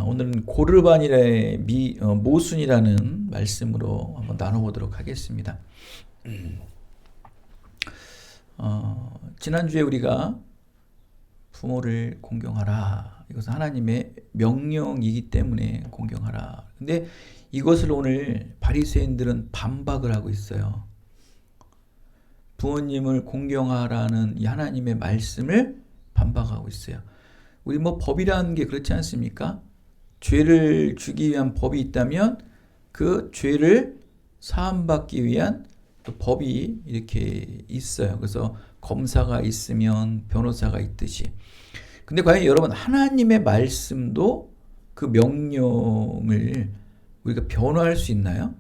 오늘은 고르반이라의 모순이라는 말씀으로 한번 나눠보도록 하겠습니다. 지난주에 우리가 부모를 공경하라. 이것은 하나님의 명령이기 때문에 공경하라. 근데 이것을 오늘 바리새인들은 반박을 하고 있어요. 부모님을 공경하라는 이 하나님의 말씀을 반박하고 있어요. 우리 법이라는 게 그렇지 않습니까? 죄를 주기 위한 법이 있다면 그 죄를 사함받기 위한 또 법이 이렇게 있어요. 그래서 검사가 있으면 변호사가 있듯이. 근데 과연 여러분, 하나님의 말씀도 그 명령을 우리가 변호할 수 있나요?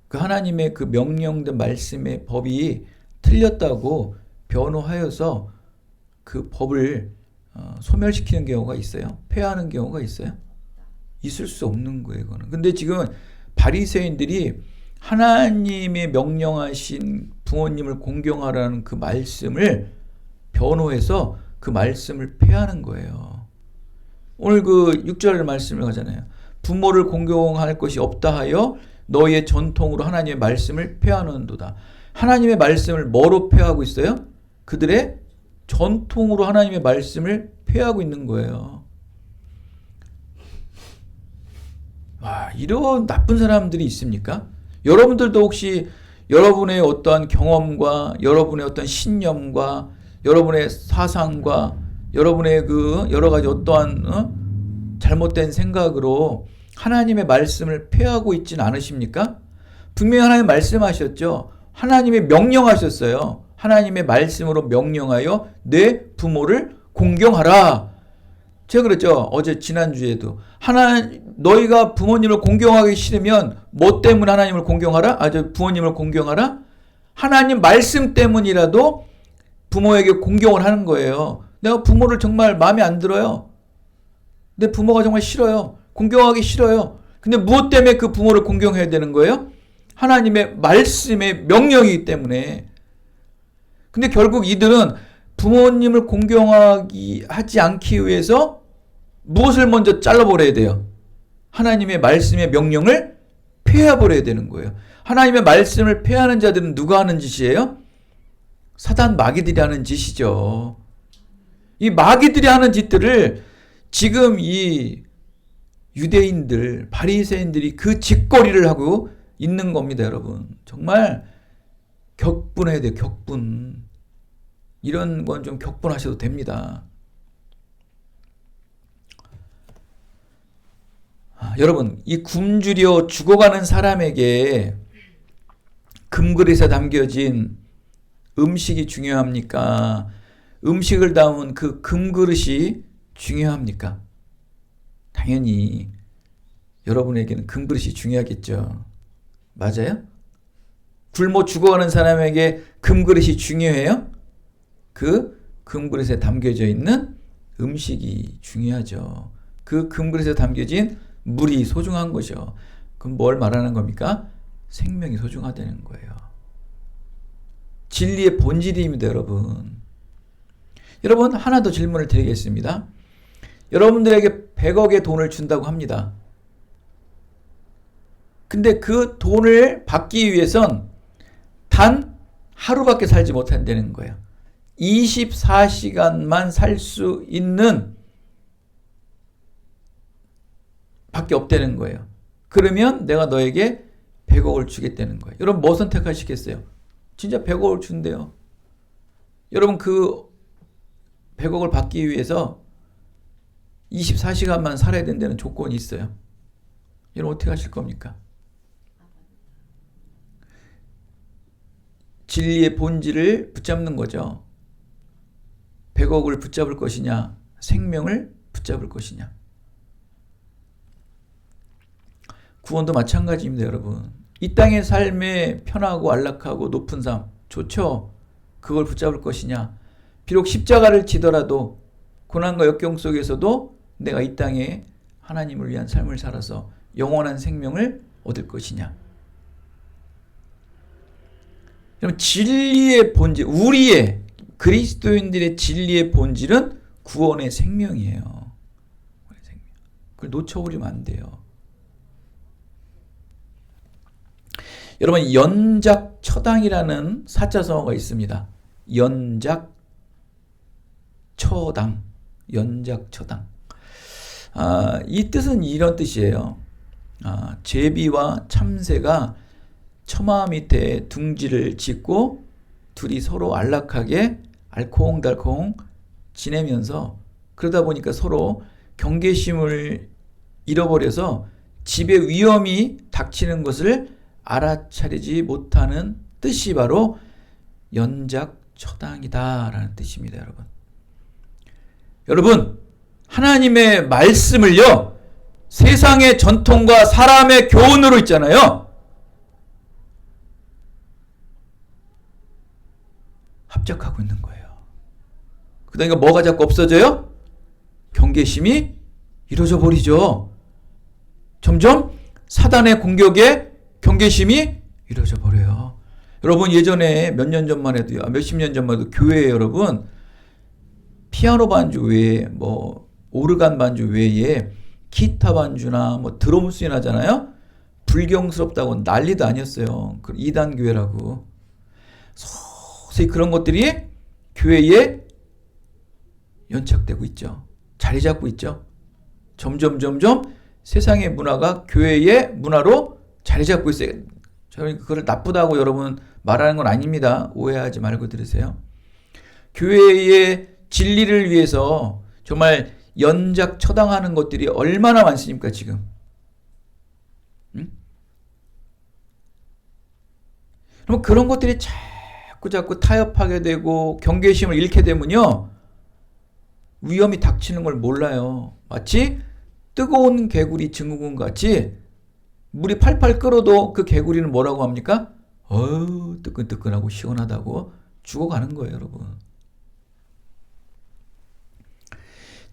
그 하나님의 그 명령된 말씀의 법이 틀렸다고 변호하여서 그 법을 소멸시키는 경우가 있어요. 폐하는 경우가 있어요. 있을 수 없는 거예요, 이거는. 근데 지금 바리새인들이 하나님의 명령하신 부모님을 공경하라는 그 말씀을 변호해서 그 말씀을 폐하는 거예요. 오늘 그 6절 말씀을 하잖아요. 부모를 공경할 것이 없다 하여 너희의 전통으로 하나님의 말씀을 폐하는도다. 하나님의 말씀을 뭐로 폐하고 있어요? 그들의 전통으로 하나님의 말씀을 폐하고 있는 거예요. 와, 이런 나쁜 사람들이 있습니까? 여러분들도 혹시 여러분의 어떠한 경험과 여러분의 어떤 신념과 여러분의 사상과 여러분의 그 여러 가지 어떠한 잘못된 생각으로 하나님의 말씀을 폐하고 있지는 않으십니까? 분명히 하나님 말씀하셨죠. 하나님이 명령하셨어요. 하나님의 말씀으로 명령하여 내 부모를 공경하라. 제가 그랬죠. 어제 지난주에도. 너희가 부모님을 공경하기 싫으면 뭐 때문에 하나님을 공경하라? 부모님을 공경하라? 하나님 말씀 때문이라도 부모에게 공경을 하는 거예요. 내가 부모를 정말 마음에 안 들어요. 내 부모가 정말 싫어요. 공경하기 싫어요. 근데 무엇 때문에 그 부모를 공경해야 되는 거예요? 하나님의 말씀의 명령이기 때문에. 근데 결국 이들은 부모님을 공경하지 않기 위해서 무엇을 먼저 잘라버려야 돼요? 하나님의 말씀의 명령을 폐해버려야 되는 거예요. 하나님의 말씀을 폐하는 자들은 누가 하는 짓이에요? 사단 마귀들이 하는 짓이죠. 이 마귀들이 하는 짓들을 지금 이 유대인들, 바리새인들이 그 짓거리를 하고 있는 겁니다, 여러분. 정말 격분해야 돼요, 격분. 이런 건 좀 격분하셔도 됩니다. 여러분, 이 굶주려 죽어가는 사람에게 금그릇에 담겨진 음식이 중요합니까? 음식을 담은 그 금그릇이 중요합니까? 당연히 여러분에게는 금그릇이 중요하겠죠. 맞아요? 굶어 죽어가는 사람에게 금그릇이 중요해요? 그 금그릇에 담겨져 있는 음식이 중요하죠. 그 금그릇에 담겨진 물이 소중한 거죠. 그럼 뭘 말하는 겁니까? 생명이 소중하다는 거예요. 진리의 본질입니다, 여러분. 여러분, 하나 더 질문을 드리겠습니다. 여러분들에게 100억의 돈을 준다고 합니다. 근데 그 돈을 받기 위해선 단 하루밖에 살지 못한다는 거예요. 24시간만 살 수 있는 밖에 없다는 거예요. 그러면 내가 너에게 100억을 주겠다는 거예요. 여러분 뭐 선택하시겠어요? 진짜 100억을 준대요. 여러분 그 100억을 받기 위해서 24시간만 살아야 된다는 조건이 있어요. 여러분 어떻게 하실 겁니까? 진리의 본질을 붙잡는 거죠. 100억을 붙잡을 것이냐, 생명을 붙잡을 것이냐. 구원도 마찬가지입니다, 여러분. 이 땅의 삶에 편하고 안락하고 높은 삶 좋죠. 그걸 붙잡을 것이냐. 비록 십자가를 지더라도 고난과 역경 속에서도 내가 이 땅에 하나님을 위한 삶을 살아서 영원한 생명을 얻을 것이냐. 그럼 진리의 본질, 우리의 그리스도인들의 진리의 본질은 구원의 생명이에요. 그걸 놓쳐버리면 안 돼요. 여러분, 연작처당이라는 사자성어가 있습니다. 연작처당. 연작처당. 이 뜻은 이런 뜻이에요. 제비와 참새가 처마 밑에 둥지를 짓고 둘이 서로 안락하게 알콩달콩 지내면서 그러다 보니까 서로 경계심을 잃어버려서 집에 위험이 닥치는 것을 알아차리지 못하는 뜻이 바로 연작처당이다라는 뜻입니다, 여러분. 여러분, 하나님의 말씀을요, 세상의 전통과 사람의 교훈으로 있잖아요. 합작하고 있는 거예요. 그러니까 뭐가 자꾸 없어져요? 경계심이 이루어져 버리죠. 점점 사단의 공격에 경계심이 이루어져 버려요. 여러분, 예전에 몇 년 전만 해도요, 몇십 년 전만 해도 교회에 여러분, 피아노 반주 외에 뭐 오르간 반주 외에 기타 반주나 뭐 드럼 수인하잖아요. 불경스럽다고 난리도 아니었어요. 그 이단 교회라고. 서서히 그런 것들이 교회에 연착되고 있죠. 자리 잡고 있죠. 점점 세상의 문화가 교회의 문화로 자리 잡고 있어요. 저는 그걸 나쁘다고 여러분 말하는 건 아닙니다. 오해하지 말고 들으세요. 교회의 진리를 위해서 정말 연작처당하는 것들이 얼마나 많습니까, 지금? 응? 그럼 그런 것들이 자꾸 타협하게 되고 경계심을 잃게 되면요, 위험이 닥치는 걸 몰라요. 마치 뜨거운 개구리 증후군 같이 물이 팔팔 끓어도 그 개구리는 뭐라고 합니까? 뜨끈뜨끈하고 시원하다고 죽어가는 거예요, 여러분.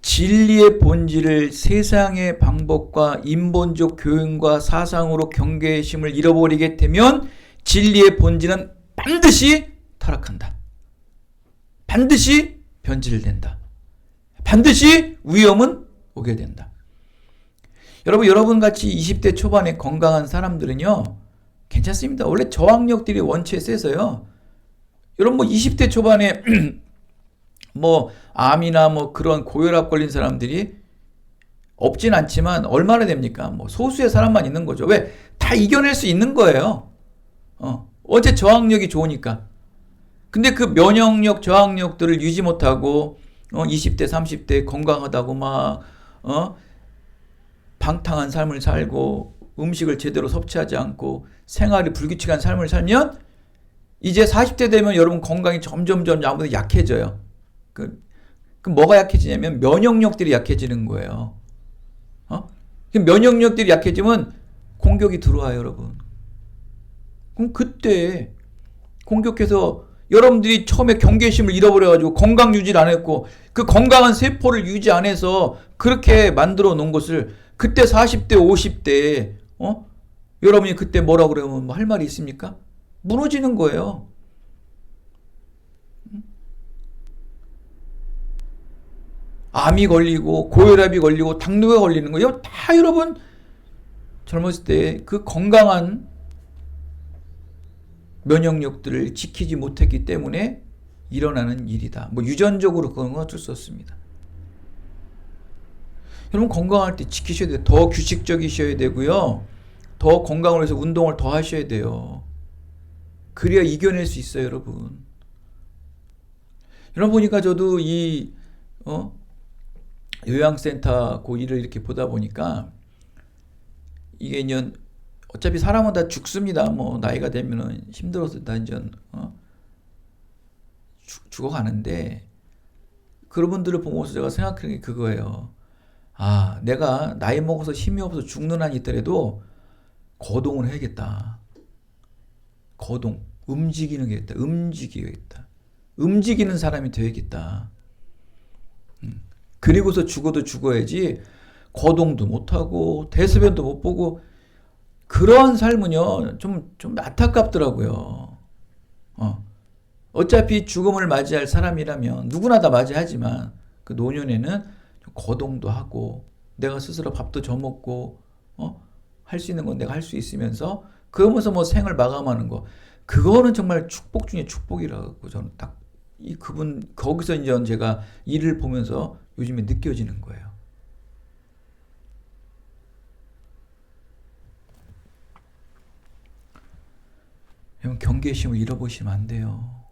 진리의 본질을 세상의 방법과 인본적 교훈과 사상으로 경계심을 잃어버리게 되면 진리의 본질은 반드시 타락한다. 반드시 변질된다. 반드시 위험은 오게 된다. 여러분 같이 20대 초반에 건강한 사람들은요, 괜찮습니다. 원래 저항력들이 원체 세서요. 여러분 뭐 20대 초반에 뭐 암이나 뭐 그런 고혈압 걸린 사람들이 없진 않지만 얼마나 됩니까? 뭐 소수의 사람만 있는 거죠. 왜? 다 이겨낼 수 있는 거예요. 어째 저항력이 좋으니까. 근데 그 면역력, 저항력들을 유지 못하고 20대, 30대 건강하다고 막 방탕한 삶을 살고 음식을 제대로 섭취하지 않고 생활이 불규칙한 삶을 살면 이제 40대 되면 여러분 건강이 점점 아무래도 약해져요. 그 뭐가 약해지냐면 면역력들이 약해지는 거예요. 면역력들이 약해지면 공격이 들어와요, 여러분. 그럼 그때 공격해서 여러분들이 처음에 경계심을 잃어버려가지고 건강 유지를 안 했고 그 건강한 세포를 유지 안 해서 그렇게 만들어 놓은 것을 그때 40대, 50대 여러분이 그때 뭐라 그러면 뭐 할 말이 있습니까? 무너지는 거예요. 암이 걸리고 고혈압이 걸리고 당뇨가 걸리는 거예요. 다 여러분 젊었을 때 그 건강한 면역력들을 지키지 못했기 때문에 일어나는 일이다. 뭐 유전적으로 그건 어쩔 수 없습니다. 여러분 건강할 때 지키셔야 돼요. 더 규칙적이셔야 되고요. 더 건강을 위해서 운동을 더 하셔야 돼요. 그래야 이겨낼 수 있어요, 여러분. 여러분 보니까 저도 이 요양센터 그 일을 이렇게 보다 보니까 이게 이제 어차피 사람은 다 죽습니다. 뭐 나이가 되면은 힘들어서 다 이제 죽어가는데 그런 분들을 보면서 제가 생각하는 게 그거예요. 내가 나이 먹어서 힘이 없어서 죽는 한이 있더라도 거동을 해야겠다. 거동, 움직이는 게 있다. 움직이겠다. 움직이는 사람이 되야겠다. 그리고서 죽어도 죽어야지 거동도 못하고 대소변도 못 보고 그런 삶은요 좀 안타깝더라고요. 어차피 죽음을 맞이할 사람이라면 누구나 다 맞이하지만 그 노년에는 거동도 하고 내가 스스로 밥도 줘 먹고 할 수 있는 건 내가 할 수 있으면서 그러면서 뭐 생을 마감하는 거 그거는 정말 축복 중에 축복이라고 저는 딱 이 그분 거기서 이제 제가 일을 보면서 요즘에 느껴지는 거예요. 여러분 경계심을 잃어버리시면 안 돼요.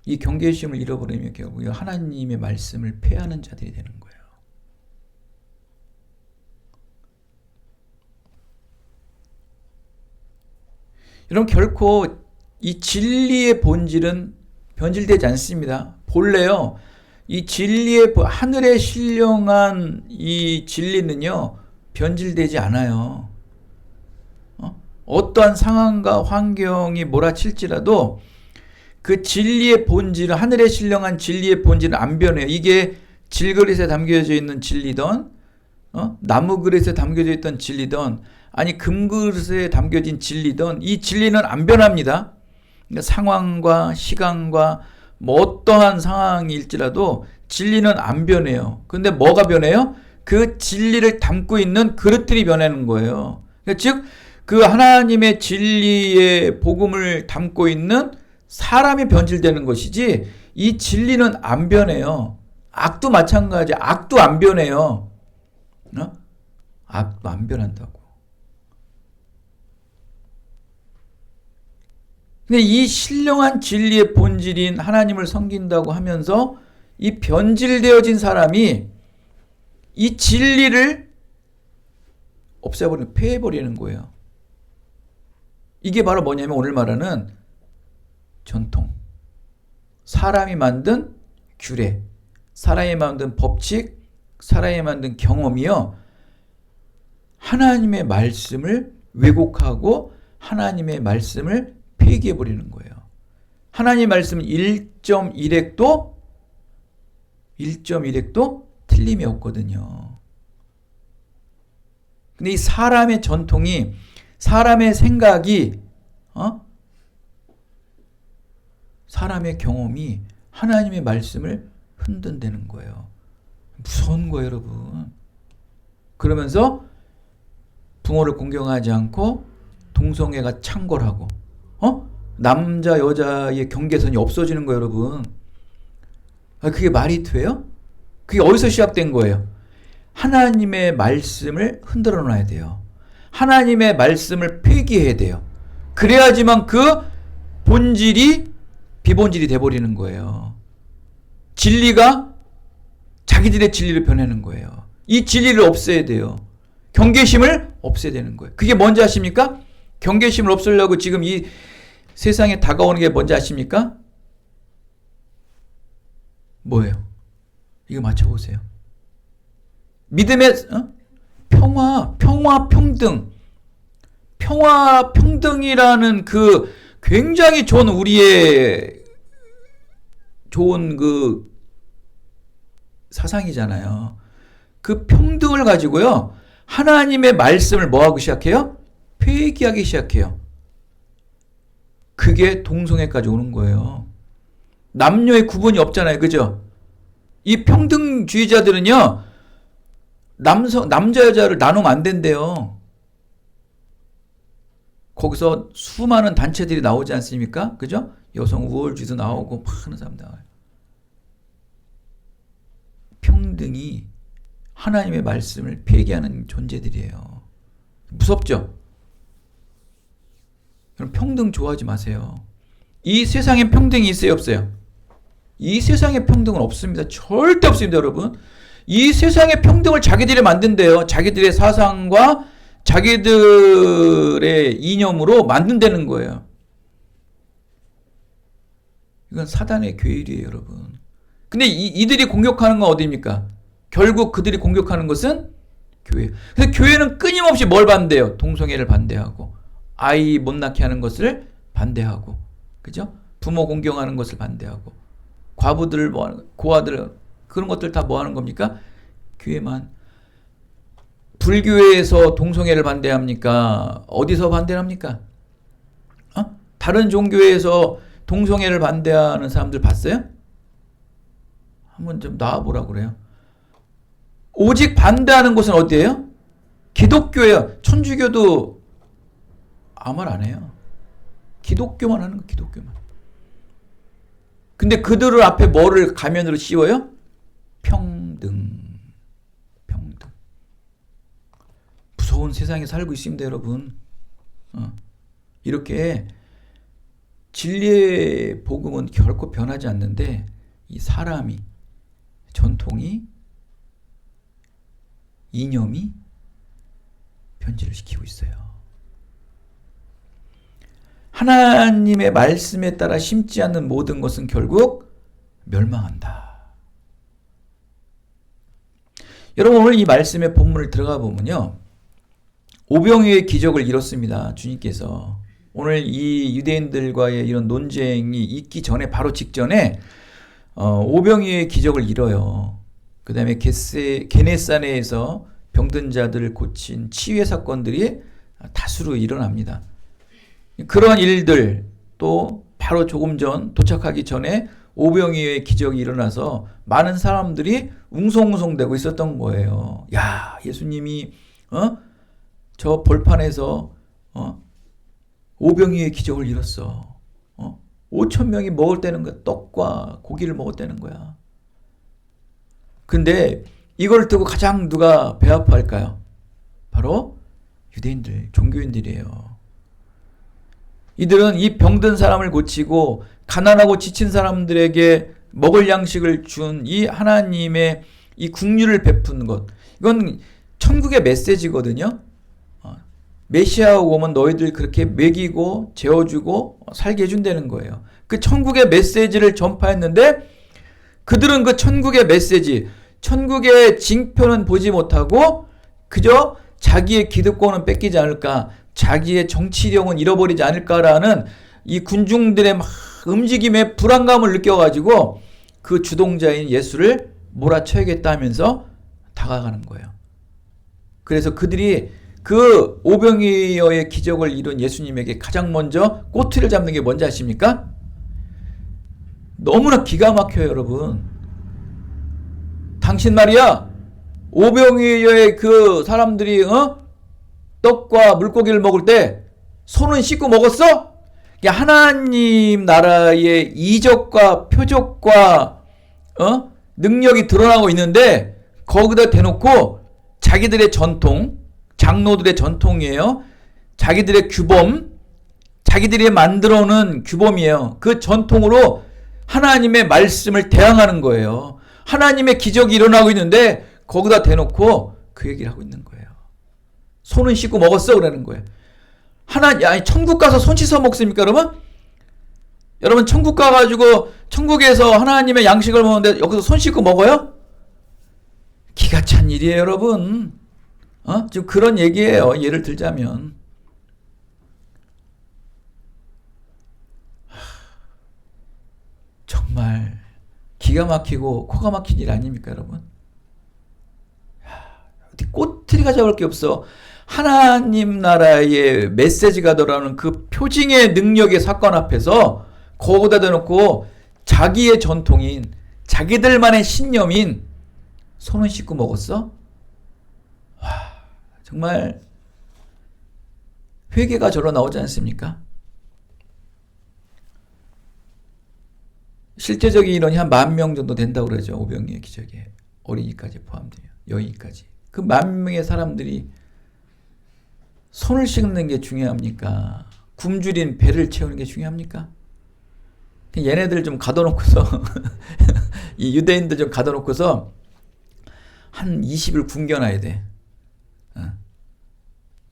이 경계심을 잃어버리면 결국 하나님의 말씀을 폐하는 자들이 되는 거예요. 여러분 결코 이 진리의 본질은 변질되지 않습니다. 본래요. 이 진리의 하늘에 신령한 이 진리는요. 변질되지 않아요. 어떠한 상황과 환경이 몰아칠지라도 그 진리의 본질은 하늘에 신령한 진리의 본질은 안 변해요. 이게 질그릇에 담겨져 있는 진리든 나무 그릇에 담겨져 있던 진리든 아니 금그릇에 담겨진 진리든 이 진리는 안 변합니다. 그러니까 상황과 시간과 뭐 어떠한 상황일지라도 진리는 안 변해요. 근데 뭐가 변해요? 그 진리를 담고 있는 그릇들이 변하는 거예요. 그러니까 즉 그 하나님의 진리의 복음을 담고 있는 사람이 변질되는 것이지 이 진리는 안 변해요. 악도 마찬가지야. 악도 안 변해요. 악도 안 변한다고. 근데 이 신령한 진리의 본질인 하나님을 섬긴다고 하면서 이 변질되어진 사람이 이 진리를 없애버리는, 폐해버리는 거예요. 이게 바로 뭐냐면 오늘 말하는 전통. 사람이 만든 규례, 사람이 만든 법칙, 사람이 만든 경험이요. 하나님의 말씀을 왜곡하고 하나님의 말씀을 폐기해버리는 거예요. 하나님의 말씀은 1.1핵도 틀림이 없거든요. 근데 이 사람의 전통이 사람의 생각이 사람의 경험이 하나님의 말씀을 흔든다는 거예요. 무서운 거예요, 여러분. 그러면서 부모를 공경하지 않고 동성애가 창궐하고 남자 여자의 경계선이 없어지는 거예요, 여러분. 그게 말이 돼요? 그게 어디서 시작된 거예요? 하나님의 말씀을 흔들어 놔야 돼요. 하나님의 말씀을 폐기해야 돼요. 그래야지만 그 본질이 비본질이 돼버리는 거예요. 진리가 자기들의 진리를 변하는 거예요. 이 진리를 없애야 돼요. 경계심을 없애야 되는 거예요. 그게 뭔지 아십니까? 경계심을 없애려고 지금 이 세상에 다가오는 게 뭔지 아십니까? 뭐예요? 이거 맞춰보세요. 믿음의 평화, 평등. 평화, 평등이라는 그 굉장히 좋은 우리의 좋은 그 사상이잖아요. 그 평등을 가지고요. 하나님의 말씀을 뭐하고 시작해요? 폐기하기 시작해요. 그게 동성애까지 오는 거예요. 남녀의 구분이 없잖아요. 그죠? 이 평등주의자들은요. 남자 여자를 나누면 안 된대요. 거기서 수많은 단체들이 나오지 않습니까? 그죠? 여성 우월주의도 나오고 많은 사람 나와요. 평등이 하나님의 말씀을 폐기하는 존재들이에요. 무섭죠? 그럼 평등 좋아하지 마세요. 이 세상에 평등이 있어요, 없어요? 이 세상에 평등은 없습니다. 절대 없습니다, 여러분. 이 세상의 평등을 자기들이 만든대요. 자기들의 사상과 자기들의 이념으로 만든다는 거예요. 이건 사단의 괴일이에요, 여러분. 근데 이들이 공격하는 건 어디입니까? 결국 그들이 공격하는 것은 교회. 그래서 교회는 끊임없이 뭘 반대해요? 동성애를 반대하고, 아이 못 낳게 하는 것을 반대하고, 그죠? 부모 공경하는 것을 반대하고, 과부들, 고아들, 그런 것들 다 뭐 하는 겁니까? 교회만. 불교에서 동성애를 반대합니까? 어디서 반대합니까? 다른 종교에서 동성애를 반대하는 사람들 봤어요? 한번 좀 나와보라고 그래요. 오직 반대하는 곳은 어디예요? 기독교예요. 천주교도 아무 말 안 해요. 기독교만 하는 거예요. 기독교만. 근데 그들 앞에 뭐를 가면으로 씌워요? 평등. 평등. 무서운 세상에 살고 있습니다, 여러분. 이렇게 진리의 복음은 결코 변하지 않는데 이 사람이, 전통이, 이념이 변질을 시키고 있어요. 하나님의 말씀에 따라 심지 않는 모든 것은 결국 멸망한다. 여러분, 오늘 이 말씀의 본문을 들어가 보면요, 오병이어의 기적을 이뤘습니다. 주님께서. 오늘 이 유대인들과의 이런 논쟁이 있기 전에, 바로 직전에 오병이어의 기적을 이뤄요. 그 다음에 게네사네에서 병든 자들을 고친 치유의 사건들이 다수로 일어납니다. 그런 일들, 또 바로 조금 전 도착하기 전에 오병이어의 기적이 일어나서 많은 사람들이 웅성웅성대고 있었던 거예요. 야, 예수님이 저 벌판에서 오병이어의 기적을 이뤘어. 5천 명이 먹을 때는 거야. 떡과 고기를 먹었다는 거야. 근데 이걸 두고 가장 누가 배 아파할까요? 바로 유대인들, 종교인들이에요. 이들은 이 병든 사람을 고치고 가난하고 지친 사람들에게 먹을 양식을 준 이 하나님의 이 긍휼을 베푸는 것, 이건 천국의 메시지거든요. 메시아가 오면 너희들 그렇게 먹이고 재워주고 살게 해준다는 거예요. 그 천국의 메시지를 전파했는데 그들은 그 천국의 메시지, 천국의 징표는 보지 못하고 그저 자기의 기득권은 뺏기지 않을까, 자기의 정치력은 잃어버리지 않을까라는 이 군중들의 막 움직임에 불안감을 느껴가지고 그 주동자인 예수를 몰아쳐야겠다 하면서 다가가는 거예요. 그래서 그들이 그 오병이어의 기적을 이룬 예수님에게 가장 먼저 꼬투리를 잡는 게 뭔지 아십니까? 너무나 기가 막혀요, 여러분. 당신 말이야, 오병이어의 그 사람들이 떡과 물고기를 먹을 때 손은 씻고 먹었어? 하나님 나라의 이적과 표적과 능력이 드러나고 있는데 거기다 대놓고 자기들의 전통, 장로들의 전통이에요. 자기들의 규범, 자기들이 만들어 놓은 규범이에요. 그 전통으로 하나님의 말씀을 대항하는 거예요. 하나님의 기적이 일어나고 있는데 거기다 대놓고 그 얘기를 하고 있는 거예요. 손은 씻고 먹었어 그러는 거예요. 아니 천국 가서 손 씻어 먹습니까, 여러분? 여러분 천국 가가지고 천국에서 하나님의 양식을 먹는데 여기서 손 씻고 먹어요? 기가 찬 일이에요, 여러분. 지금 그런 얘기예요. 예를 들자면. 정말 기가 막히고 코가 막힌 일 아닙니까, 여러분? 어디 꼬투리가 잡을 게 없어. 하나님 나라의 메시지가 들어가는 그 표징의 능력의 사건 앞에서 거기다 대놓고 자기의 전통인, 자기들만의 신념인 손은 씻고 먹었어? 와, 정말 회개가 절로 나오지 않습니까? 실제적인 인원이 한 10,000명 정도 된다고 그러죠. 오병이어 기적에. 어린이까지 포함돼요. 여인까지. 그 10,000명의 사람들이 손을 씻는 게 중요합니까? 굶주린 배를 채우는 게 중요합니까? 얘네들 좀 가둬놓고서 이 유대인들 좀 가둬놓고서 한 20일 굶겨놔야 돼.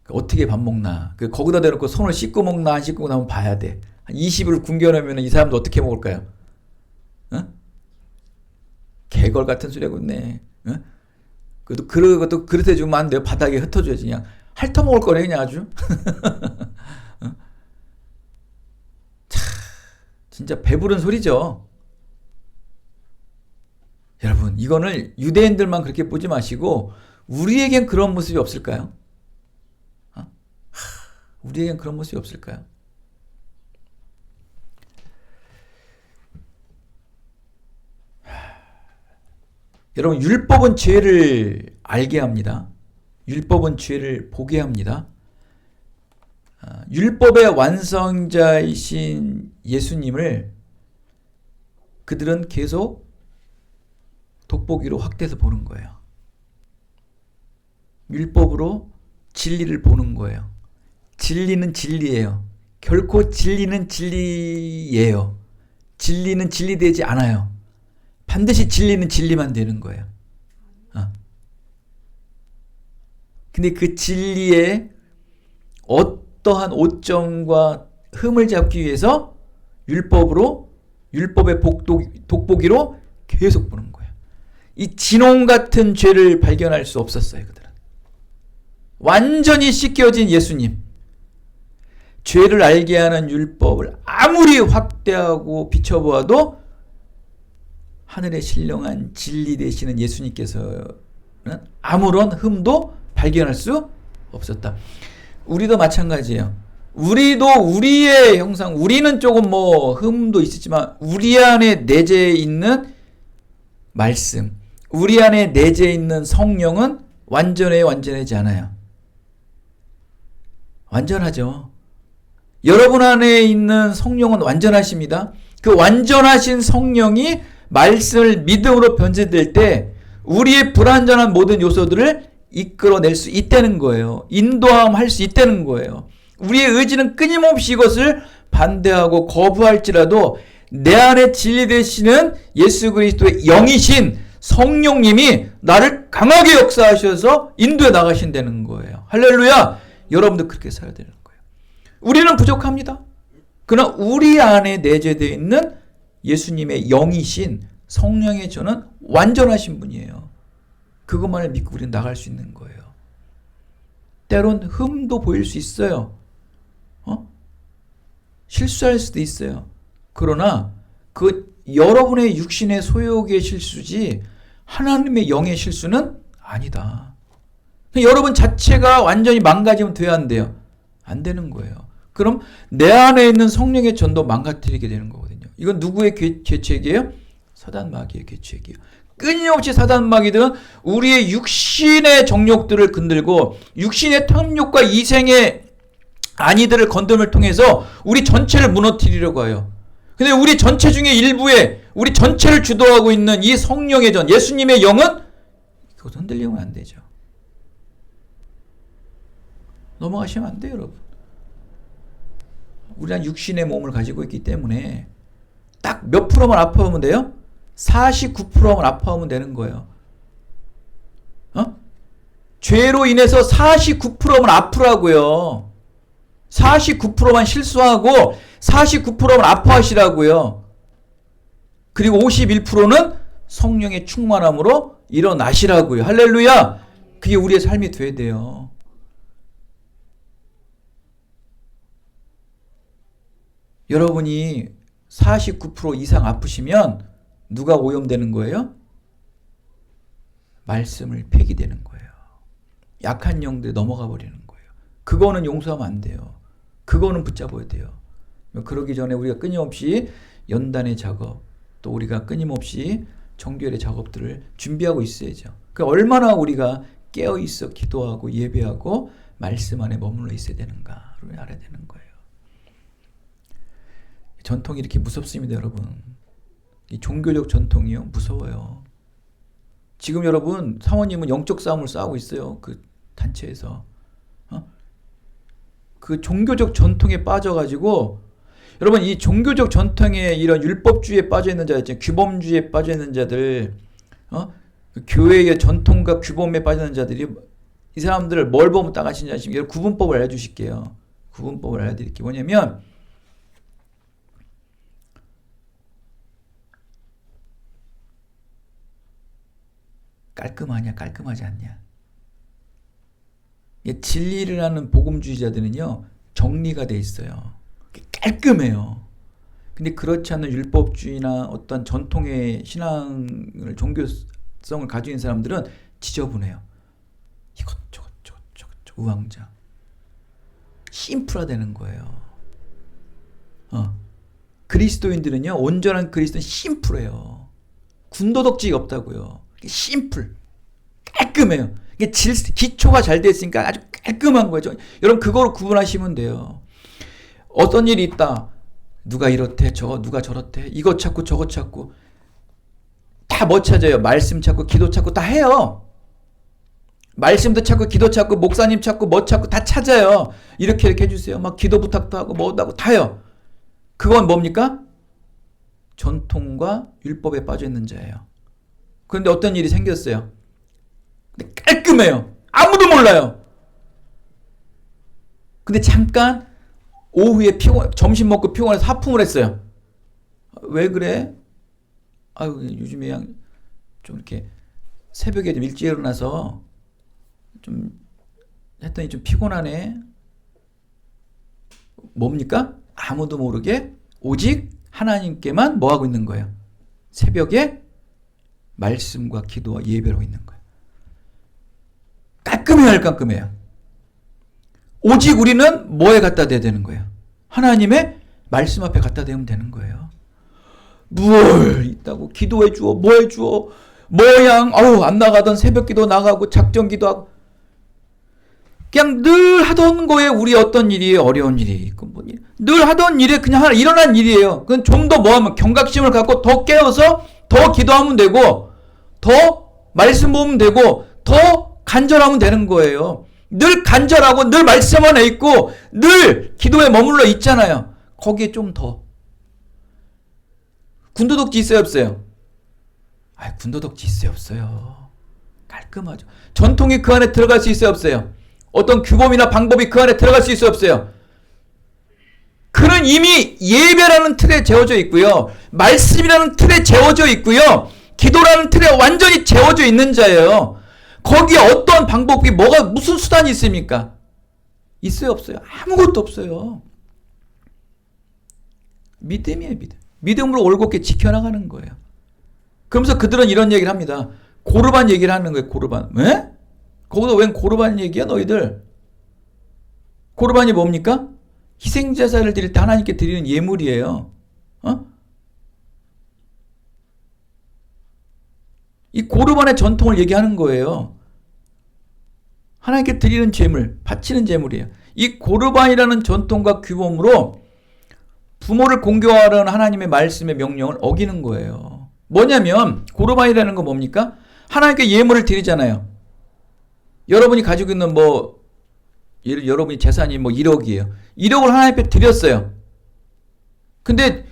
어떻게 밥 먹나? 거기다 대놓고 손을 씻고 먹나 안 씻고 나면 봐야 돼. 한 20일 굶겨놓으면 이 사람들 어떻게 먹을까요? 개걸 같은 소리 하고 있네. 그것도 그릇에 주면 안 돼요. 바닥에 흩어줘야지. 그냥 핥아먹을 거네 그냥 아주. 참 진짜 배부른 소리죠. 여러분 이거는 유대인들만 그렇게 보지 마시고 우리에겐 그런 모습이 없을까요? 우리에겐 그런 모습이 없을까요? 여러분 율법은 죄를 알게 합니다. 율법은 죄를 보게 합니다. 율법의 완성자이신 예수님을 그들은 계속 돋보기로 확대해서 보는 거예요. 율법으로 진리를 보는 거예요. 진리는 진리예요. 결코 진리는 진리예요. 진리는 진리되지 않아요. 반드시 진리는 진리만 되는 거예요. 근데 그 진리에 어떠한 오점과 흠을 잡기 위해서 율법의 돋보기로 계속 보는 거예요. 이 진홍 같은 죄를 발견할 수 없었어요. 그들은 완전히 씻겨진 예수님, 죄를 알게 하는 율법을 아무리 확대하고 비춰보아도 하늘의 신령한 진리 되시는 예수님께서는 아무런 흠도 발견할 수 없었다. 우리도 마찬가지예요. 우리도 우리의 형상, 우리는 조금 흠도 있었지만 우리 안에 내재해 있는 말씀, 우리 안에 내재해 있는 성령은 완전하지 않아요. 완전하죠. 여러분 안에 있는 성령은 완전하십니다. 그 완전하신 성령이 말씀을 믿음으로 변제될 때 우리의 불완전한 모든 요소들을 이끌어낼 수 있다는 거예요. 인도할 수 있다는 거예요. 우리의 의지는 끊임없이 이것을 반대하고 거부할지라도 내 안에 진리 되시는 예수 그리스도의 영이신 성령님이 나를 강하게 역사하셔서 인도해 나가신다는 거예요. 할렐루야! 여러분도 그렇게 살아야 되는 거예요. 우리는 부족합니다. 그러나 우리 안에 내재되어 있는 예수님의 영이신 성령의 저는 완전하신 분이에요. 그것만을 믿고 우리는 나갈 수 있는 거예요. 때론 흠도 보일 수 있어요. 실수할 수도 있어요. 그러나 그 여러분의 육신의 소욕의 실수지 하나님의 영의 실수는 아니다. 여러분 자체가 완전히 망가지면 돼야 안 돼요. 안 되는 거예요. 그럼 내 안에 있는 성령의 전도 망가뜨리게 되는 거거든요. 이건 누구의 계책이에요? 사단 마귀의 계책이에요. 끊임없이 사단 마귀들은 우리의 육신의 정욕들을 건들고 육신의 탐욕과 이생의 안위들을 건듦을 통해서 우리 전체를 무너뜨리려고 해요. 근데 우리 전체 중에 일부에 우리 전체를 주도하고 있는 이 성령의 전, 예수님의 영은 그것 흔들리면 안 되죠. 넘어가시면 안 돼요, 여러분. 우리는 육신의 몸을 가지고 있기 때문에 딱 몇 프로만 아파하면 돼요? 49%만 아파하면 되는 거예요. 죄로 인해서 49%만 아프라고요. 49%만 실수하고 49%만 아파하시라고요. 그리고 51%는 성령의 충만함으로 일어나시라고요. 할렐루야! 그게 우리의 삶이 돼야 돼요. 여러분이 49% 이상 아프시면 누가 오염되는 거예요? 말씀을 폐기되는 거예요. 약한 영들이 넘어가 버리는 거예요. 그거는 용서하면 안 돼요. 그거는 붙잡아야 돼요. 그러기 전에 우리가 끊임없이 연단의 작업, 또 우리가 끊임없이 정결의 작업들을 준비하고 있어야죠. 그 얼마나 우리가 깨어 있어 기도하고 예배하고 말씀 안에 머물러 있어야 되는가를 알아야 되는 거예요. 전통이 이렇게 무섭습니다, 여러분. 이 종교적 전통이요, 무서워요. 지금 여러분 사모님은 영적 싸움을 싸우고 있어요. 그 단체에서. 그 종교적 전통에 빠져가지고 여러분 이 종교적 전통에 이런 율법주의에 빠져있는 자들 있잖아요. 규범주의에 빠져있는 자들, 그 교회의 전통과 규범에 빠져있는 자들이 이 사람들을 뭘 보면 따가신지 아시면 구분법을 알려주실게요. 구분법을 알려드릴게요. 뭐냐면 깔끔하냐 깔끔하지 않냐. 진리를 하는 복음주의자들은요 정리가 돼 있어요. 깔끔해요. 근데 그렇지 않은 율법주의나 어떤 전통의 신앙을 종교성을 가지고 있는 사람들은 지저분해요. 이것저것 우왕좌 심플화되는 거예요. 그리스도인들은요 온전한 그리스도는 심플해요. 군더덕지가 없다고요. 심플, 깔끔. 깔끔해요. 이게 기초가 잘 됐으니까 아주 깔끔한 거죠. 여러분 그거로 구분하시면 돼요. 어떤 일이 있다. 누가 이렇대, 누가 저렇대. 이것 찾고 저것 찾고. 다 뭐 찾아요? 말씀 찾고 기도 찾고 다 해요. 말씀도 찾고 기도 찾고 목사님 찾고 뭐 찾고 다 찾아요. 이렇게 해주세요. 막 기도 부탁도 하고 뭐도 하고 다 해요. 그건 뭡니까? 전통과 율법에 빠져 있는 자예요. 그런데 어떤 일이 생겼어요. 근데 깔끔해요. 아무도 몰라요. 근데 잠깐 오후에 점심 먹고 피곤해서 하품을 했어요. 왜 그래? 아유, 요즘에 좀 이렇게 새벽에 좀 일찍 일어나서 좀 했더니 좀 피곤하네. 뭡니까? 아무도 모르게 오직 하나님께만 뭐 하고 있는 거예요? 새벽에 말씀과 기도와 예배로 있는 거예요. 깔끔해요, 깔끔해요. 오직 우리는 뭐에 갖다 대야 되는 거예요? 하나님의 말씀 앞에 갖다 대면 되는 거예요. 뭘 있다고 기도해 주어, 뭐 해 주어, 뭐양, 안 나가던 새벽 기도 나가고 작전 기도하고 그냥 늘 하던 거에 우리 어떤 일이 어려운 일이 있고 늘 하던 일에 그냥 하나 일어난 일이에요. 그건 좀 더 뭐하면 경각심을 갖고 더 깨어서 더 기도하면 되고 더 말씀 보면 되고 더 간절하면 되는 거예요. 늘 간절하고 늘 말씀 안에 있고 늘 기도에 머물러 있잖아요. 거기에 좀 더. 군더덕지 있어요, 없어요? 군더덕지 있어요, 없어요? 깔끔하죠. 전통이 그 안에 들어갈 수 있어요, 없어요? 어떤 규범이나 방법이 그 안에 들어갈 수 있어요, 없어요? 그는 이미 예배라는 틀에 재워져 있고요. 말씀이라는 틀에 재워져 있고요. 기도라는 틀에 완전히 재워져 있는 자예요. 거기에 어떤 방법이 무슨 수단이 있습니까? 있어요, 없어요? 아무것도 없어요. 믿음이에요, 믿음. 믿음으로 올곧게 지켜나가는 거예요. 그러면서 그들은 이런 얘기를 합니다. 고르반 얘기를 하는 거예요, 고르반. 왜? 거기서 웬 고르반 얘기야, 너희들? 고르반이 뭡니까? 희생제사를 드릴 때 하나님께 드리는 예물이에요. 이 고르반의 전통을 얘기하는 거예요. 하나님께 드리는 제물, 바치는 제물이에요. 이 고르반이라는 전통과 규범으로 부모를 공경하라는 하나님의 말씀의 명령을 어기는 거예요. 뭐냐면 고르반이라는 건 뭡니까? 하나님께 예물을 드리잖아요. 여러분이 가지고 있는 여러분이 재산이 1억이에요. 1억을 하나님께 드렸어요. 근데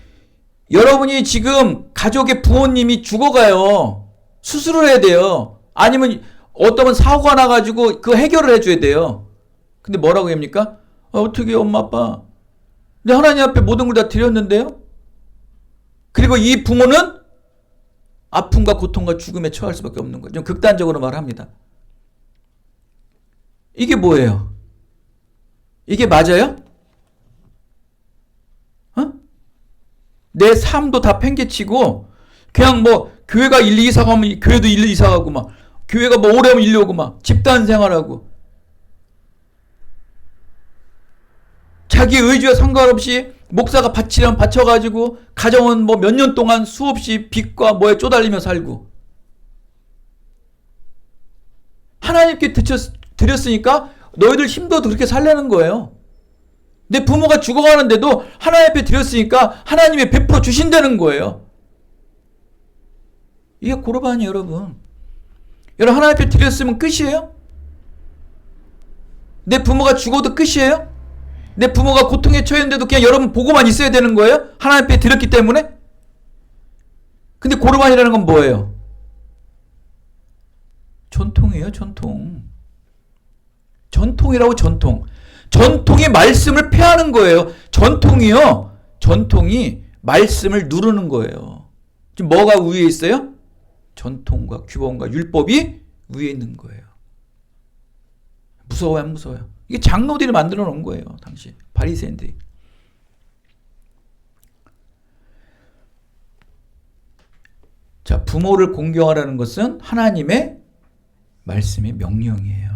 여러분이 지금 가족의 부모님이 죽어가요. 수술을 해야 돼요. 아니면 어떤 사고가 나가지고 그 해결을 해줘야 돼요. 근데 뭐라고 합니까? 어떻게 엄마 아빠 근데 하나님 앞에 모든 걸 다 드렸는데요. 그리고 이 부모는 아픔과 고통과 죽음에 처할 수밖에 없는 거죠. 좀 극단적으로 말합니다. 이게 뭐예요? 이게 맞아요? 내 삶도 다 팽개치고 그냥 교회가 1, 2 이사 가면 교회도 1, 2 이사 가고 교회가 오래 하면 1, 2 오고 집단 생활하고 자기 의지와 상관없이 목사가 바치려면 바쳐가지고 가정은 몇 년 동안 수없이 빚과 뭐에 쪼달리며 살고 하나님께 드렸으니까 너희들 힘도 그렇게 살려는 거예요. 내 부모가 죽어가는데도 하나님 앞에 드렸으니까 하나님이 베풀어 주신다는 거예요. 이게 고르반이에요, 여러분. 여러분 하나님 앞에 드렸으면 끝이에요? 내 부모가 죽어도 끝이에요? 내 부모가 고통에 처했는데도 그냥 여러분 보고만 있어야 되는 거예요? 하나님 앞에 드렸기 때문에? 근데 고르반이라는 건 뭐예요? 전통이에요, 전통. 전통이라고 전통. 전통이 말씀을 폐하는 거예요. 전통이요. 전통이 말씀을 누르는 거예요. 지금 뭐가 위에 있어요? 전통과 규범과 율법이 위에 있는 거예요. 무서워요, 안 무서워요? 이게 장로들이 만들어 놓은 거예요. 당시 바리새인들이. 자, 부모를 공경하라는 것은 하나님의 말씀의 명령이에요.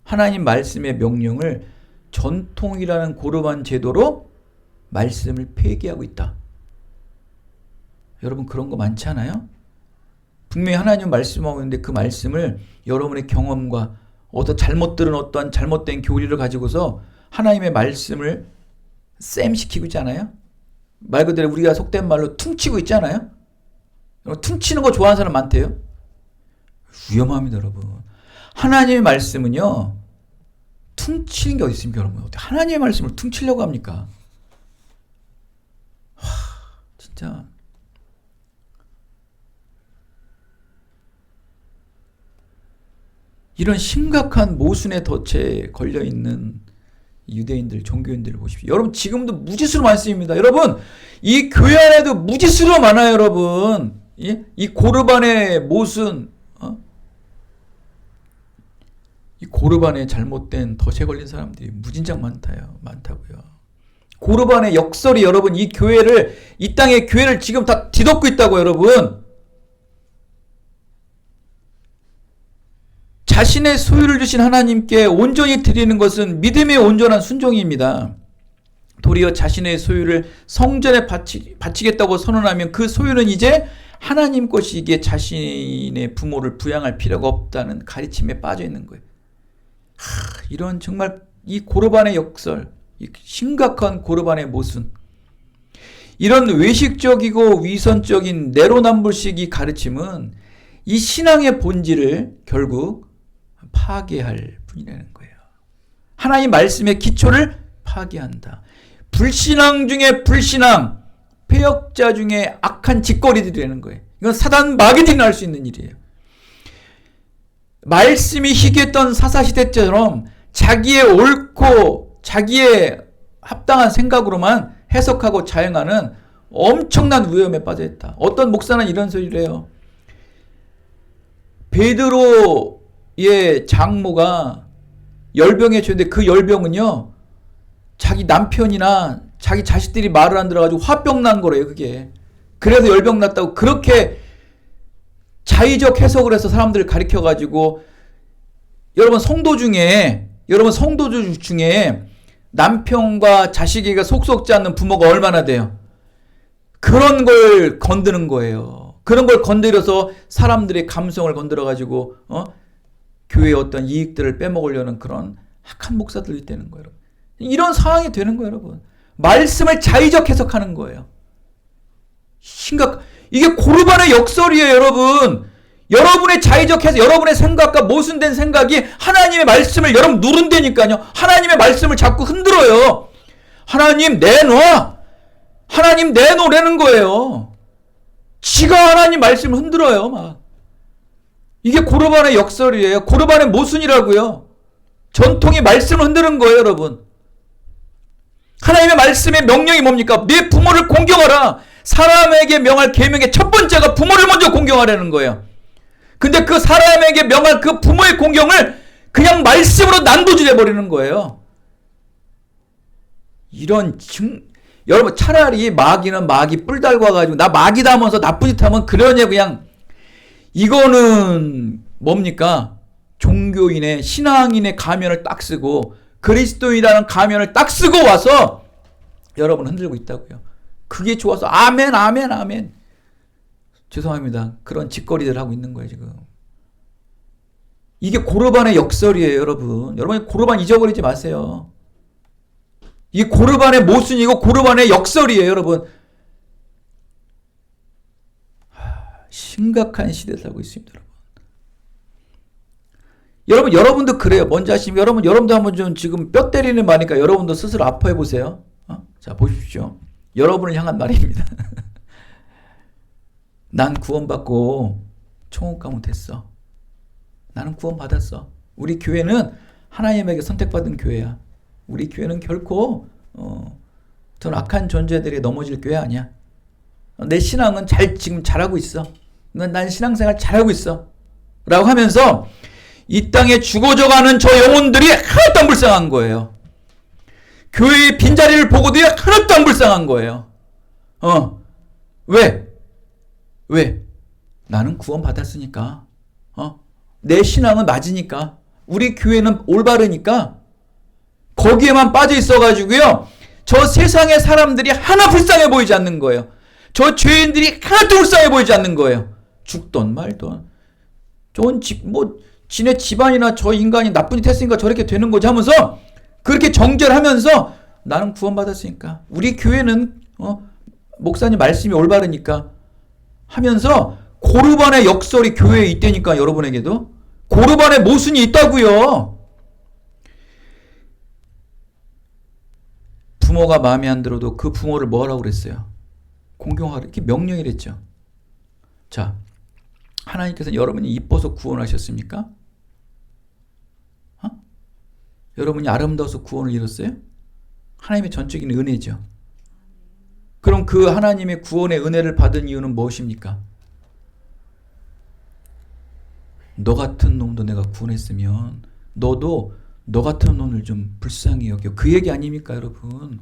하나님 말씀의 명령을 전통이라는 고르반 제도로 말씀을 폐기하고 있다. 여러분 그런 거 많지 않아요? 분명히 하나님 말씀하고 있는데 그 말씀을 여러분의 경험과 어떤 잘못 들은 어떠한 잘못된 교리를 가지고서 하나님의 말씀을 쌤시키고 있지 않아요? 말 그대로 우리가 속된 말로 퉁치고 있지 않아요? 퉁치는 거 좋아하는 사람 많대요. 위험합니다, 여러분. 하나님의 말씀은요, 퉁치는 게 어디 있습니까, 여러분? 어떻게 하나님의 말씀을 퉁치려고 합니까? 진짜. 이런 심각한 모순의 덫에 걸려있는 유대인들, 종교인들을 보십시오. 여러분, 지금도 무지수로 많습니다. 여러분, 이 교회 안에도 무지수로 많아요, 여러분. 이 고르반의 모순, 이 고르반의 잘못된 덫에 걸린 사람들이 무진장 많다고요. 고르반의 역설이 여러분, 이 교회를, 이 땅의 교회를 지금 다 뒤덮고 있다고, 여러분. 자신의 소유를 주신 하나님께 온전히 드리는 것은 믿음의 온전한 순종입니다. 도리어 자신의 소유를 성전에 바치겠다고 선언하면 그 소유는 이제 하나님 것이기에 자신의 부모를 부양할 필요가 없다는 가르침에 빠져 있는 거예요. 이런 정말 이 고르반의 역설, 이 심각한 고르반의 모순, 이런 외식적이고 위선적인 내로남불식 이 가르침은 이 신앙의 본질을 결국 파괴할 뿐이라는 거예요. 하나님 말씀의 기초를 파괴한다. 불신앙 중에 불신앙, 폐역자 중에 악한 짓거리들이라는 거예요. 이건 사단 마귀들이 날 수 있는 일이에요. 말씀이 희귀했던 사사시대처럼 자기의 옳고 자기의 합당한 생각으로만 해석하고 자행하는 엄청난 위험에 빠져있다. 어떤 목사는 이런 소리를 해요. 베드로의 장모가 열병에 죄인데 그 열병은요, 자기 남편이나 자기 자식들이 말을 안 들어가지고 화병 난 거래요, 그게. 그래서 열병 났다고 그렇게 자의적 해석을 해서 사람들을 가리켜가지고, 여러분 성도 중에 남편과 자식에게 속속지 않는 부모가 얼마나 돼요? 그런 걸 건드는 거예요. 그런 걸 건드려서 사람들의 감성을 건드려가지고 교회의 어떤 이익들을 빼먹으려는 그런 악한 목사들이 있다는 거예요. 여러분. 이런 상황이 되는 거예요, 여러분. 말씀을 자의적 해석하는 거예요. 이게 고르반의 역설이에요, 여러분. 여러분의 자의적 해석, 여러분의 생각과 모순된 생각이 하나님의 말씀을 여러분 누른다니까요. 하나님의 말씀을 자꾸 흔들어요. 하나님 내놔! 하나님 내놓으라는 거예요. 지가 하나님 말씀을 흔들어요, 막. 이게 고르반의 역설이에요. 고르반의 모순이라고요. 전통의 말씀을 흔드는 거예요, 여러분. 하나님의 말씀의 명령이 뭡니까? 네 부모를 공경하라. 사람에게 명할 계명의 첫 번째가 부모를 먼저 공경하라는 거예요. 근데 그 사람에게 명할 그 부모의 공경을 그냥 말씀으로 난도질해버리는 거예요. 여러분 차라리 마귀는 마귀 뿔 달고 와가지고 나 마귀다 하면서 나쁜 짓 하면 그러냐 그냥. 이거는 뭡니까? 종교인의 신앙인의 가면을 딱 쓰고 그리스도인이라는 가면을 딱 쓰고 와서 여러분 흔들고 있다고요. 그게 좋아서 아멘 아멘 아멘. 죄송합니다. 그런 짓거리들 하고 있는 거예요, 지금. 이게 고르반의 역설이에요, 여러분. 여러분이 고르반 잊어버리지 마세요. 이게 고르반의 모순이고 고르반의 역설이에요, 여러분. 심각한 시대에 살고 있습니다, 여러분. 여러분도 그래요. 뭔지 아십니까? 여러분도 한번 좀 지금 뼈 때리는 말이니까 여러분도 스스로 아파해 보세요. 자, 보십시오. 여러분을 향한 말입니다. 난 구원받고 천국 가면 됐어. 나는 구원받았어. 우리 교회는 하나님에게 선택받은 교회야. 우리 교회는 결코 전 악한 존재들이 넘어질 교회 아니야. 내 신앙은 지금 잘하고 있어. 난 신앙생활 잘하고 있어. 라고 하면서 이 땅에 죽어져가는 저 영혼들이 하나도 안 불쌍한 거예요. 교회의 빈자리를 보고도 하나도 안 불쌍한 거예요. 왜? 나는 구원받았으니까. 내 신앙은 맞으니까. 우리 교회는 올바르니까. 거기에만 빠져 있어가지고요. 저 세상의 사람들이 하나 불쌍해 보이지 않는 거예요. 저 죄인들이 하나도 불쌍해 보이지 않는 거예요. 죽던 말던 좋은 지네 집안이나 저 인간이 나쁜 짓 했으니까 저렇게 되는 거지 하면서 그렇게 정죄하면서 나는 구원받았으니까 우리 교회는 목사님 말씀이 올바르니까 하면서 고르반의 역설이 교회에 있다니까. 여러분에게도 고르반의 모순이 있다고요. 부모가 마음에 안 들어도 그 부모를 뭐라고 그랬어요? 공경하라. 이렇게 명령이랬죠. 자, 하나님께서는 여러분이 이뻐서 구원하셨습니까? 여러분이 아름다워서 구원을 이뤘어요? 하나님의 전적인 은혜죠. 그럼 그 하나님의 구원의 은혜를 받은 이유는 무엇입니까? 너 같은 놈도 내가 구원했으면 너도 너 같은 놈을 좀 불쌍히 여겨. 그 얘기 아닙니까, 여러분?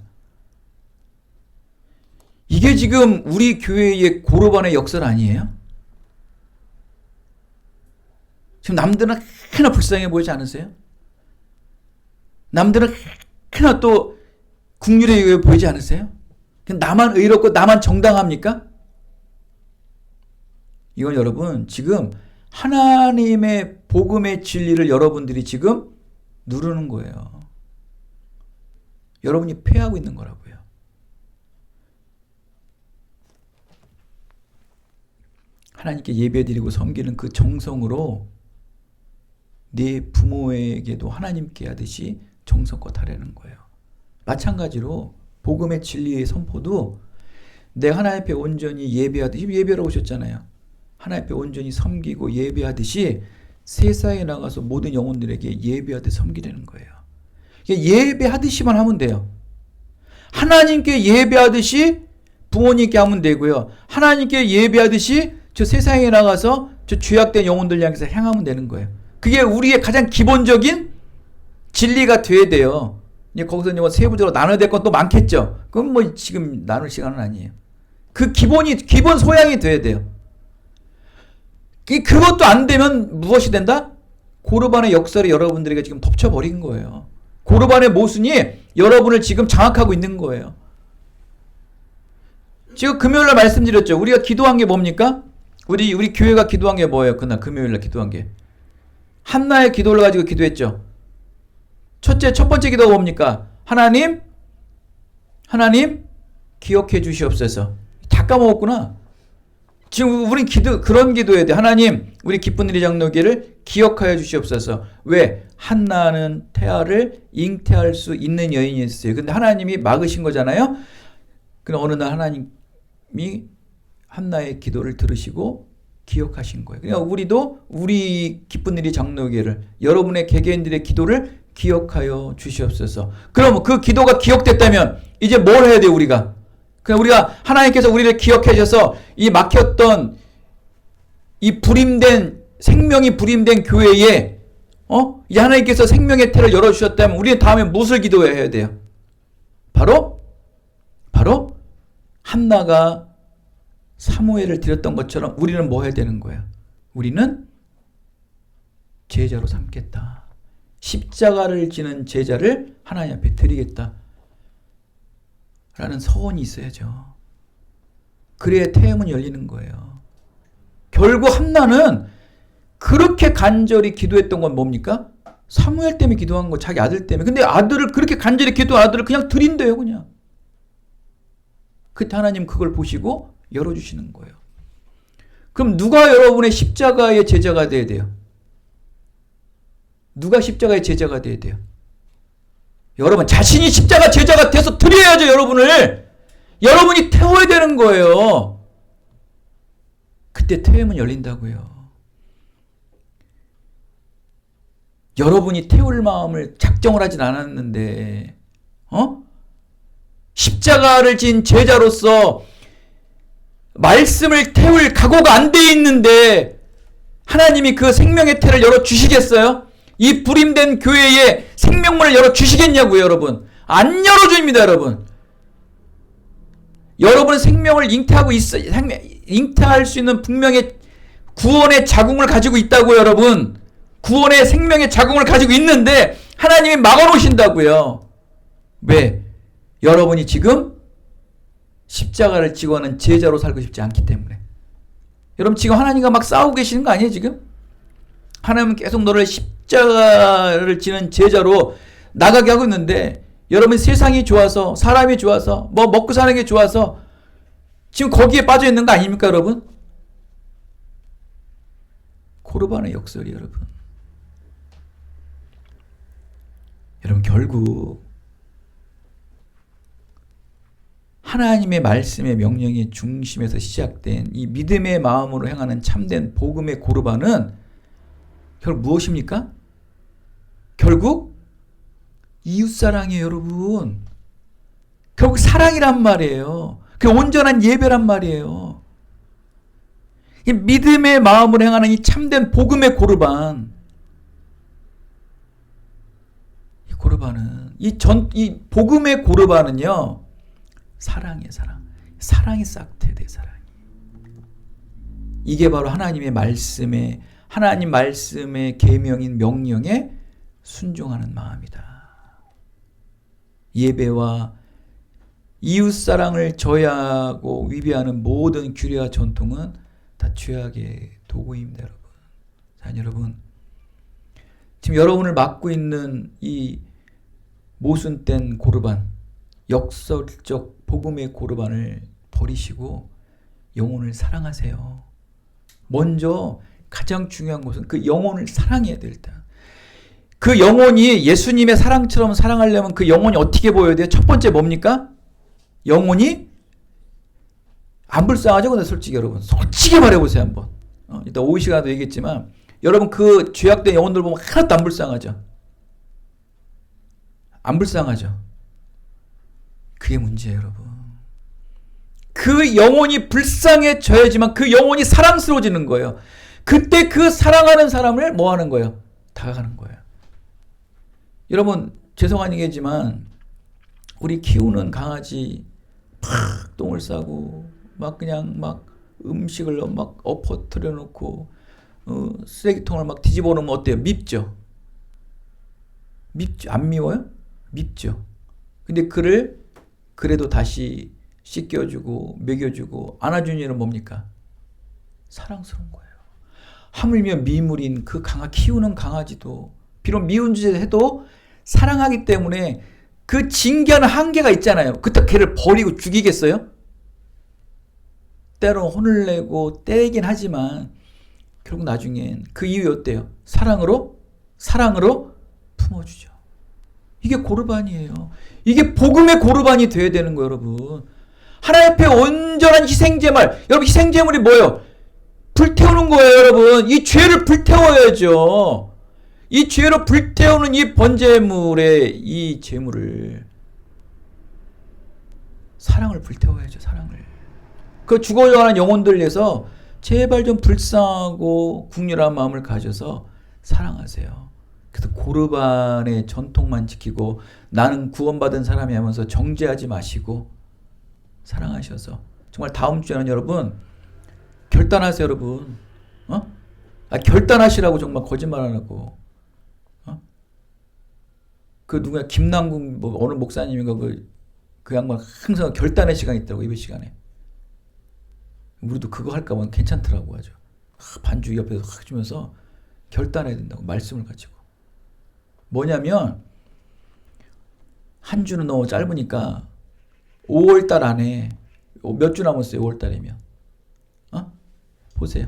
이게 지금 우리 교회의 고르반의 역설 아니에요? 지금 남들은 하나 불쌍해 보이지 않으세요? 남들은 하나 또 국률에 의해 보이지 않으세요? 나만 의롭고 나만 정당합니까? 이건 여러분 지금 하나님의 복음의 진리를 여러분들이 지금 누르는 거예요. 여러분이 패하고 있는 거라고요. 하나님께 예배드리고 섬기는 그 정성으로 네 부모에게도 하나님께 하듯이 정성껏 하려는 거예요. 마찬가지로 복음의 진리의 선포도 내가 하나님 앞에 온전히 예배하듯이 예배하러 오셨잖아요. 하나님 앞에 온전히 섬기고 예배하듯이 세상에 나가서 모든 영혼들에게 예배하듯 섬기려는 거예요. 예배하듯이만 하면 돼요. 하나님께 예배하듯이 부모님께 하면 되고요. 하나님께 예배하듯이 저 세상에 나가서 저 죄악된 영혼들 향해서 행하면 되는 거예요. 그게 우리의 가장 기본적인 진리가 돼야 돼요. 거기서 뭐 세부적으로 나눠야 될 건 또 많겠죠. 그건 뭐 지금 나눌 시간은 아니에요. 그 기본 소양이 돼야 돼요. 그것도 안 되면 무엇이 된다? 고르반의 역설이 여러분들에게 지금 덮쳐버린 거예요. 고르반의 모순이 여러분을 지금 장악하고 있는 거예요. 지금 금요일날 말씀드렸죠. 우리가 기도한 게 뭡니까? 우리 교회가 기도한 게 뭐예요? 그날 금요일날 기도한 게. 한나의 기도를 가지고 기도했죠. 첫 번째 기도가 뭡니까? 하나님 기억해 주시옵소서. 다 까먹었구나. 지금 우린 그런 기도해야 돼. 하나님, 우리 기쁜 일의 장로교회를 기억하여 주시옵소서. 왜? 한나는 태아를 잉태할 수 있는 여인이었어요. 근데 하나님이 막으신 거잖아요. 그럼 어느 날 하나님이 한나의 기도를 들으시고 기억하신 거예요. 그러니까 우리도 우리 기쁜 일의 장로교회를 여러분의 개개인들의 기도를 기억하여 주시옵소서. 그럼 그 기도가 기억됐다면 이제 뭘 해야 돼요, 우리가? 그냥 우리가 하나님께서 우리를 기억해 주셔서 이 막혔던 이 생명이 불임된 교회에 이제 하나님께서 생명의 태를 열어 주셨다면 우리는 다음에 무엇을 기도해야 돼요? 바로 한나가 사무엘을 드렸던 것처럼 우리는 뭐 해야 되는 거예요? 우리는 제자로 삼겠다. 십자가를 지는 제자를 하나님 앞에 드리겠다. 라는 서원이 있어야죠. 그래야 태음은 열리는 거예요. 결국 한나는 그렇게 간절히 기도했던 건 뭡니까? 사무엘 때문에 기도한 거, 자기 아들 때문에. 근데 아들을 그렇게 간절히 기도한 아들을 그냥 드린대요, 그냥. 그때 하나님 그걸 보시고 열어주시는 거예요. 그럼 누가 여러분의 십자가의 제자가 돼야 돼요? 누가 십자가의 제자가 돼야 돼요? 여러분 자신이 십자가 제자가 돼서 드려야죠. 여러분이 태워야 되는 거예요. 그때 태우면 열린다고요. 여러분이 태울 마음을 작정을 하진 않았는데 십자가를 진 제자로서 말씀을 태울 각오가 안 돼 있는데 하나님이 그 생명의 태를 열어주시겠어요? 이 불임된 교회에 생명문을 열어주시겠냐고요, 여러분. 안 열어줍니다, 여러분. 여러분은 생명을 잉태할 수 있는 분명히 구원의 자궁을 가지고 있다고요, 여러분. 구원의 생명의 자궁을 가지고 있는데 하나님이 막아놓으신다고요. 왜? 여러분이 지금 십자가를 지고 하는 제자로 살고 싶지 않기 때문에. 여러분 지금 하나님과 막 싸우고 계시는 거 아니에요 지금? 하나님은 계속 너를 십자가를 지는 제자로 나가게 하고 있는데 여러분 세상이 좋아서 사람이 좋아서 뭐 먹고 사는 게 좋아서 지금 거기에 빠져 있는 거 아닙니까 여러분? 고르반의 역설이 여러분. 여러분 결국 하나님의 말씀의 명령의 중심에서 시작된 이 믿음의 마음으로 행하는 참된 복음의 고르반은 결국 무엇입니까? 결국 이웃사랑이에요 여러분. 결국 사랑이란 말이에요. 그 온전한 예배란 말이에요. 이 믿음의 마음으로 행하는 이 참된 복음의 고르반, 이 고르반은 이 복음의 고르반은요 사랑이에요. 사랑이 싹트돼 사랑이. 이게 바로 하나님 말씀의 계명인 명령에 순종하는 마음이다. 예배와 이웃사랑을 저해하고 위배하는 모든 규례와 전통은 다 죄악의 도구입니다. 여러분. 자, 여러분 지금 여러분을 맡고 있는 이 모순된 고르반, 역설적 복음의 고르반을 버리시고 영혼을 사랑하세요. 먼저 가장 중요한 것은 그 영혼을 사랑해야 돼. 일단 그 영혼이 예수님의 사랑처럼 사랑하려면 그 영혼이 어떻게 보여야 돼요? 첫 번째 뭡니까? 영혼이 안 불쌍하죠? 근데 솔직히 여러분 솔직히 말해보세요 한번. 이따 오이 시간에도 얘기했지만 여러분 그 죄악된 영혼들 보면 하나도 안 불쌍하죠? 안 불쌍하죠? 그게 문제예요 여러분. 그 영혼이 불쌍해져야지만 그 영혼이 사랑스러워지는 거예요. 그때 그 사랑하는 사람을 뭐 하는 거예요? 다가가는 거예요. 여러분 죄송한 얘기지만 우리 키우는 강아지 팍 똥을 싸고 막 그냥 막 음식을 막 엎어뜨려 놓고 쓰레기통을 막 뒤집어 놓으면 어때요? 밉죠? 밉죠? 안 미워요? 밉죠? 근데 그를 그래도 다시 씻겨주고 먹여주고 안아주는 일은 뭡니까? 사랑스러운 거예요. 하물며 미물인 그 키우는 강아지도 비록 미운 짓을 해도 사랑하기 때문에 그 징계하는 한계가 있잖아요. 그때 걔를 버리고 죽이겠어요? 때로 혼을 내고 때리긴 하지만 결국 나중엔 그 이유 어때요? 사랑으로 품어주죠. 이게 고르반이에요. 이게 복음의 고르반이 돼야 되는 거예요 여러분. 하나님 앞에 온전한 희생제물. 여러분 희생제물이 뭐예요? 불태우는 거예요 여러분. 이 죄를 불태워야죠. 이 죄로 불태우는 이 번제물의 이 제물을 사랑을 불태워야죠. 사랑을. 그 죽어야 하는 영혼들 위해서 제발 좀 불쌍하고 국률한 마음을 가져서 사랑하세요. 그래서 고르반의 전통만 지키고 나는 구원받은 사람이 하면서 정죄하지 마시고 사랑하셔서 정말 다음 주에는 여러분 결단하세요 여러분. 결단하시라고 정말 거짓말 안 하고. 그 누구야 김남국 뭐 어느 목사님인가 그 양반 항상 결단의 시간이 있더라고 예배 시간에. 우리도 그거 할까 봐 괜찮더라고 아주. 반주 옆에서 확 주면서 결단해야 된다고 말씀을 가지고. 뭐냐면 한 주는 너무 짧으니까 5월달 안에 몇 주 남았어요 5월달이면. 보세요.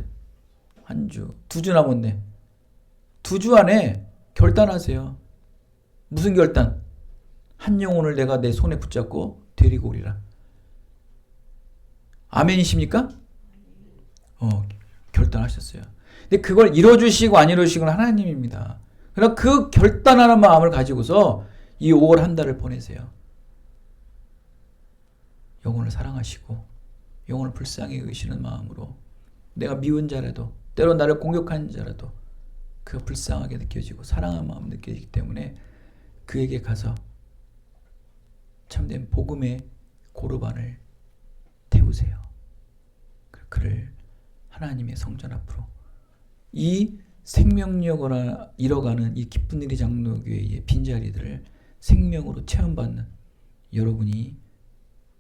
한 주, 2주 남았네. 2주 안에 결단하세요. 무슨 결단? 한 영혼을 내가 내 손에 붙잡고 데리고 오리라. 아멘이십니까? 결단하셨어요. 근데 그걸 이뤄주시고 안 이뤄주시고 하나님입니다. 그러나 그 결단하는 마음을 가지고서 이 5월 한 달을 보내세요. 영혼을 사랑하시고 영혼을 불쌍히 여기시는 마음으로 내가 미운 자라도 때로 나를 공격하는 자라도 그가 불쌍하게 느껴지고 사랑하는 마음 느껴지기 때문에 그에게 가서 참된 복음의 고르반을 태우세요. 그를 하나님의 성전 앞으로 이 생명력을 잃어가는 이 기쁜 일이 장로교회의 빈자리들을 생명으로 체험받는 여러분이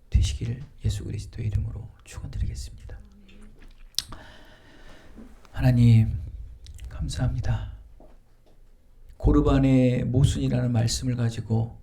되시기를 예수 그리스도의 이름으로 축원드리겠습니다. 하나님 감사합니다. 고르반의 모순이라는 말씀을 가지고